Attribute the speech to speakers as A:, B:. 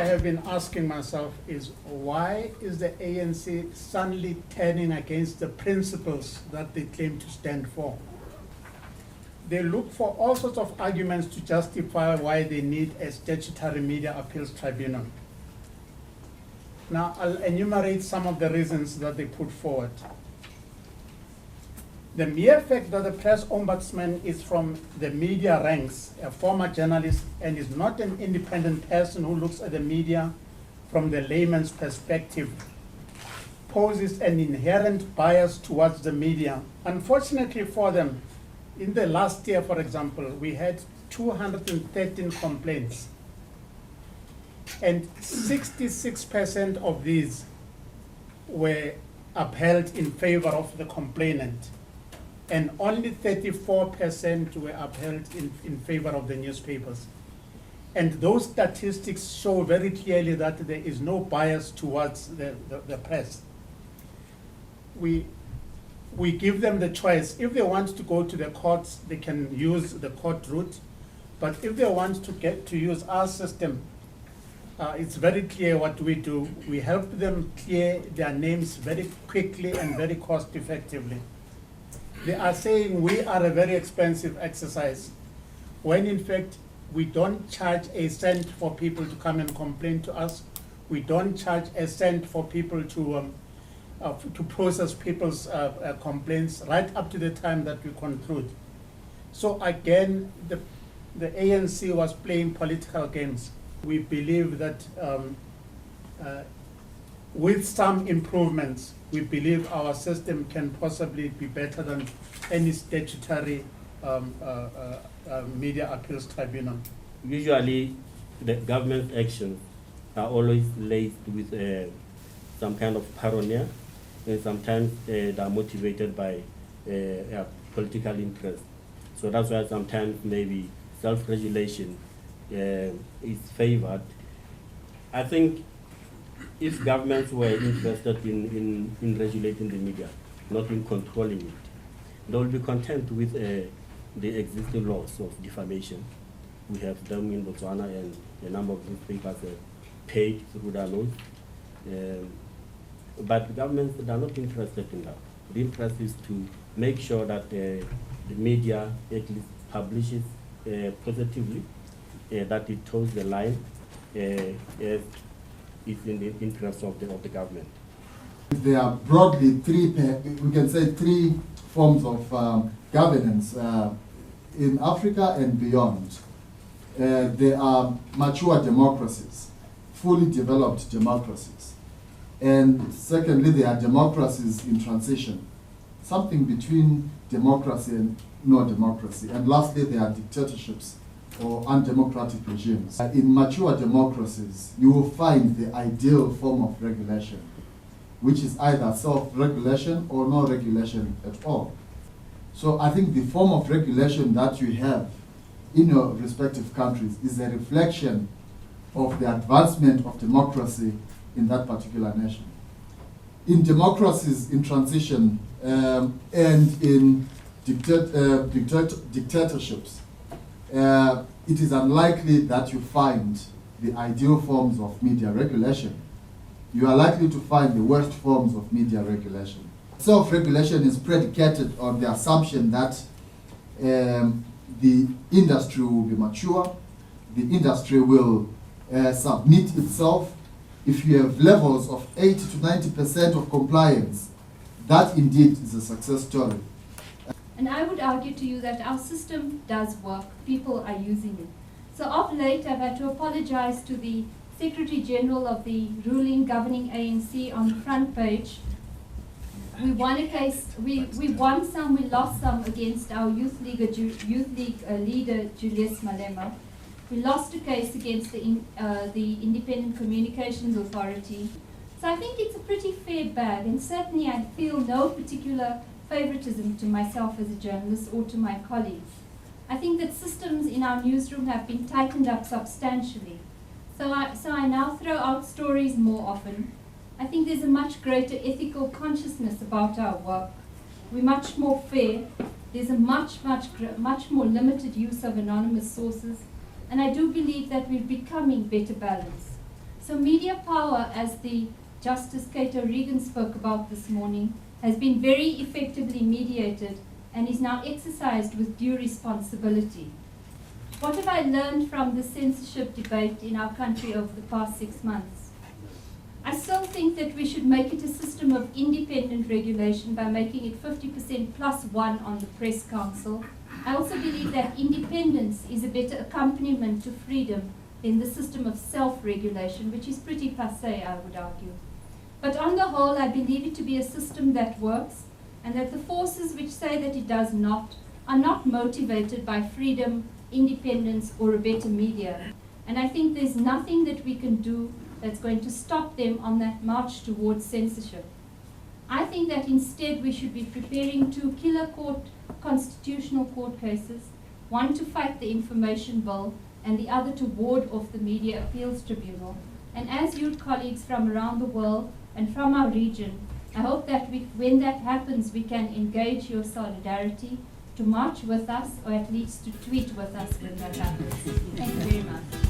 A: have been asking myself is, why is the ANC suddenly turning against the principles that they claim to stand for? They look for all sorts of arguments to justify why they need a statutory media appeals tribunal. Now, I'll enumerate some of the reasons that they put forward. The mere fact that the press ombudsman is from the media ranks, a former journalist, and is not an independent person who looks at the media from the layman's perspective, poses an inherent bias towards the media. Unfortunately for them, in the last year, for example, we had 213 complaints, and 66% of these were upheld in favor of the complainant, and only 34% were upheld in favor of the newspapers. And those statistics show very clearly that there is no bias towards the press. We give them the choice. If they want to go to the courts, they can use the court route. But if they want to use our system, it's very clear what we do. We help them clear their names very quickly and very cost effectively. They are saying we are a very expensive exercise, when in fact we don't charge a cent for people to come and complain to us. We don't charge a cent for people to process people's complaints right up to the time that we conclude. So again, the ANC was playing political games. We believe that with some improvements, we believe our system can possibly be better than any statutory media appeals tribunal.
B: Usually, the government actions are always laced with some kind of paranoia, and sometimes they are motivated by political interest. So that's why sometimes maybe self-regulation is favored. I think if governments were interested in regulating the media, not in controlling it, they will be content with the existing laws of defamation. We have them in Botswana, and a number of newspapers are paid through their laws. But governments are not interested in that. The interest is to make sure that the media at least publishes positively, that it toes the line, as is in the interest of the government.
C: There are broadly three forms of governance in Africa and beyond. There are mature democracies, fully developed democracies. And secondly, there are democracies in transition, something between democracy and no democracy. And lastly, there are dictatorships or undemocratic regimes. In mature democracies, you will find the ideal form of regulation, which is either self-regulation or no regulation at all. So I think the form of regulation that you have in your respective countries is a reflection of the advancement of democracy in that particular nation. In democracies in transition and in dictatorships, it is unlikely that you find the ideal forms of media regulation. You are likely to find the worst forms of media regulation. Self-regulation is predicated on the assumption that the industry will be mature, the industry will submit itself. If you have levels of 80 to 90% of compliance, that indeed is a success story.
D: And I would argue to you that our system does work. People are using it. So of late, I've had to apologize to the Secretary General of the ruling governing ANC on the front page. We won a case, we won some, we lost some against our youth league leader, Julius Malema. We lost a case against the Independent Communications Authority. So I think it's a pretty fair bag, and certainly I feel no particular favoritism to myself as a journalist or to my colleagues. I think that systems in our newsroom have been tightened up substantially. So I now throw out stories more often. I think there's a much greater ethical consciousness about our work. We're much more fair. There's a much more limited use of anonymous sources. And I do believe that we're becoming better balanced. So media power, as the Justice Cato Regan spoke about this morning, has been very effectively mediated and is now exercised with due responsibility. What have I learned from the censorship debate in our country over the past 6 months? I still think that we should make it a system of independent regulation by making it 50% plus 1 on the Press Council. I also believe that independence is a better accompaniment to freedom than the system of self-regulation, which is pretty passé, I would argue. But on the whole, I believe it to be a system that works, and that the forces which say that it does not are not motivated by freedom, independence, or a better media. And I think there's nothing that we can do that's going to stop them on that march towards censorship. I think that instead we should be preparing 2 killer constitutional court cases, one to fight the information bill and the other to ward off the Media Appeals Tribunal. And as you colleagues from around the world and from our region, I hope that when that happens, we can engage your solidarity to march with us, or at least to tweet with us when that happens. Thank you very much.